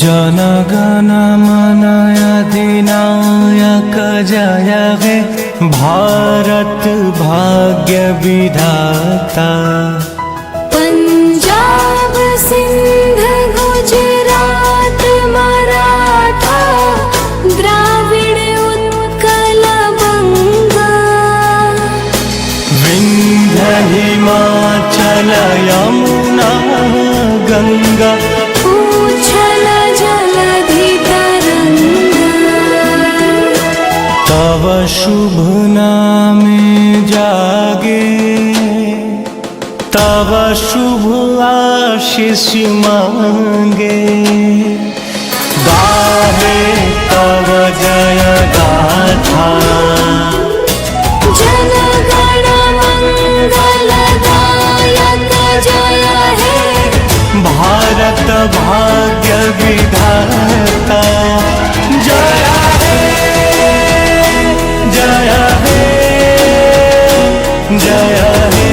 जनगण मन अधिनायक जय हे भारत भाग्य विधाता। पंजाब सिंध गुजरात मराठा द्राविड़ उत्कल बंगा। विंध्य हिमाचल यमुना गंगा उच्छल जलधि तरंगा। तव शुभ नामे जागे तव शुभ आशीष मांगे। गाहे तव जय गाथा जनगण मंगलदायक जय हे भारत भाग्य विधाता। जय हे जय हे जय हे।